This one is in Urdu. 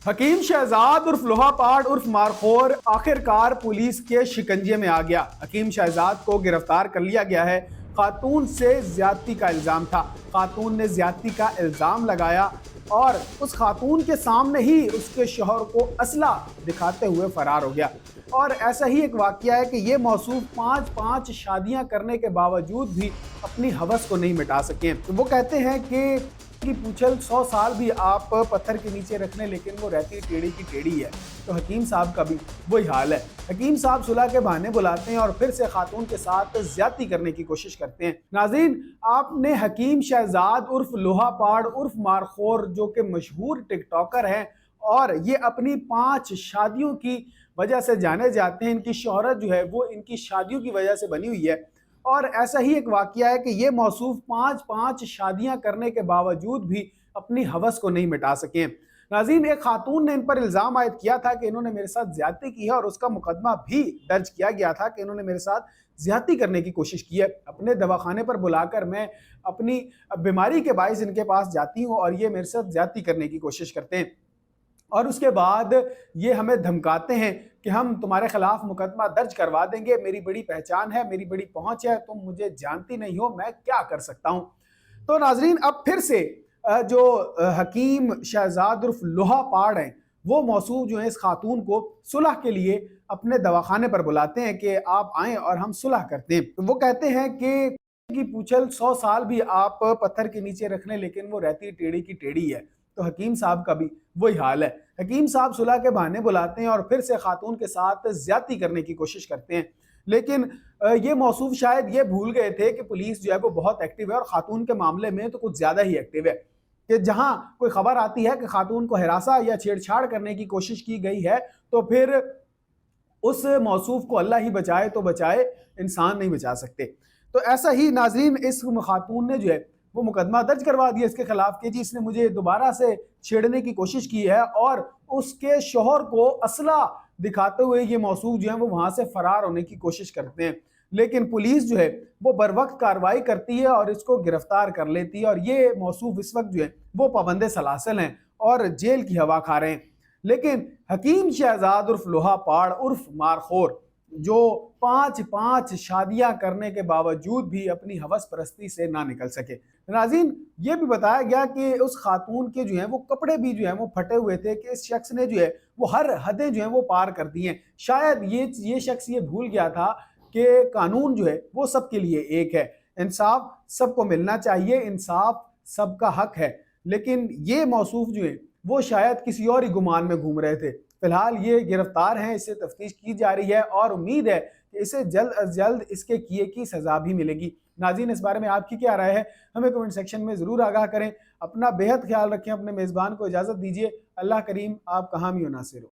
حکیم شہزاد عرف لوہا پاڑ عرف مارخور آخرکار پولیس کے شکنجے میں آ گیا۔ حکیم شہزاد کو گرفتار کر لیا گیا ہے۔ خاتون سے زیادتی کا الزام تھا۔ خاتون نے زیادتی کا الزام لگایا اور اس خاتون کے سامنے ہی اس کے شوہر کو اسلحہ دکھاتے ہوئے فرار ہو گیا۔ اور ایسا ہی ایک واقعہ ہے کہ یہ موصوف پانچ شادیاں کرنے کے باوجود بھی اپنی ہوس کو نہیں مٹا سکے۔ وہ کہتے ہیں کہ کی پوچھل 100 سال بھی آپ پتھر کے نیچے رکھنے لیکن وہ رہتی ٹیڑھی کی ٹیڑھی ہے۔ تو حکیم صاحب کا بھی وہی حال ہے۔ حکیم صاحب صلح کے بہانے بلاتے ہیں اور پھر سے خاتون کے ساتھ زیادتی کرنے کی کوشش کرتے ہیں۔ ناظرین، آپ نے حکیم شہزاد عرف لوہا پاڑ عرف مارخور جو کہ مشہور ٹک ٹاکر ہیں اور یہ اپنی 5 شادیوں کی وجہ سے جانے جاتے ہیں، ان کی شہرت جو ہے وہ ان کی شادیوں کی وجہ سے بنی ہوئی ہے۔ اور ایسا ہی ایک واقعہ ہے کہ یہ موصوف 5 شادیاں کرنے کے باوجود بھی اپنی ہوس کو نہیں مٹا سکے۔ ناظرین، ایک خاتون نے ان پر الزام عائد کیا تھا کہ انہوں نے میرے ساتھ زیادتی کی ہے اور اس کا مقدمہ بھی درج کیا گیا تھا کہ انہوں نے میرے ساتھ زیادتی کرنے کی کوشش کی ہے۔ اپنے دواخانے پر بلا کر میں اپنی بیماری کے باعث ان کے پاس جاتی ہوں اور یہ میرے ساتھ زیادتی کرنے کی کوشش کرتے ہیں اور اس کے بعد یہ ہمیں دھمکاتے ہیں کہ ہم تمہارے خلاف مقدمہ درج کروا دیں گے، میری بڑی پہچان ہے، میری بڑی پہنچ ہے، تم مجھے جانتی نہیں ہو، میں کیا کر سکتا ہوں۔ تو ناظرین، اب پھر سے جو حکیم شہزاد عرف لوہا پاڑ ہیں وہ موصوف جو ہیں اس خاتون کو صلح کے لیے اپنے دواخانے پر بلاتے ہیں کہ آپ آئیں اور ہم صلح کرتے ہیں۔ وہ کہتے ہیں کہ کی پوچھل 100 سال بھی آپ پتھر کے نیچے رکھنے لیکن وہ رہتی ٹیڑھی کی ٹیڑھی ہے۔ تو حکیم صاحب کا بھی وہی حال ہے۔ حکیم صاحب صلح کے بہانے بلاتے ہیں اور پھر سے خاتون کے ساتھ زیادتی کرنے کی کوشش کرتے ہیں، لیکن یہ موصوف شاید یہ بھول گئے تھے کہ پولیس جو ہے وہ بہت ایکٹیو ہے اور خاتون کے معاملے میں تو کچھ زیادہ ہی ایکٹیو ہے کہ جہاں کوئی خبر آتی ہے کہ خاتون کو ہراساں یا چھیڑ چھاڑ کرنے کی کوشش کی گئی ہے تو پھر اس موصوف کو اللہ ہی بچائے تو بچائے، انسان نہیں بچا سکتے۔ تو ایسا ہی ناظرین اس خاتون نے جو ہے وہ مقدمہ درج کروا دیا اس کے خلاف کہ جی اس نے مجھے دوبارہ سے چھیڑنے کی کوشش کی ہے اور اس کے شوہر کو اسلحہ دکھاتے ہوئے یہ موصوف جو ہے وہ وہاں سے فرار ہونے کی کوشش کرتے ہیں، لیکن پولیس جو ہے وہ بروقت کارروائی کرتی ہے اور اس کو گرفتار کر لیتی ہے اور یہ موصوف اس وقت جو ہے وہ پابند سلاسل ہیں اور جیل کی ہوا کھا رہے ہیں۔ لیکن حکیم شہزاد عرف لوہا پاڑ عرف مارخور جو 5 شادیاں کرنے کے باوجود بھی اپنی ہوس پرستی سے نہ نکل سکے۔ ناظرین، یہ بھی بتایا گیا کہ اس خاتون کے جو ہیں وہ کپڑے بھی جو ہیں وہ پھٹے ہوئے تھے کہ اس شخص نے جو ہے وہ ہر حدیں جو ہیں وہ پار کر دی ہیں۔ شاید یہ شخص یہ بھول گیا تھا کہ قانون جو ہے وہ سب کے لیے ایک ہے، انصاف سب کو ملنا چاہیے، انصاف سب کا حق ہے، لیکن یہ موصوف جو ہے وہ شاید کسی اور ہی گمان میں گھوم رہے تھے۔ فی الحال یہ گرفتار ہیں، اس سے تفتیش کی جا رہی ہے اور امید ہے کہ اسے جلد از جلد اس کے کیے کی سزا بھی ملے گی۔ ناظرین، اس بارے میں آپ کی کیا رائے ہے؟ ہمیں کمنٹ سیکشن میں ضرور آگاہ کریں۔ اپنا بے حد خیال رکھیں، اپنے میزبان کو اجازت دیجیے۔ اللہ کریم آپ کا حامی و ناصر ہو۔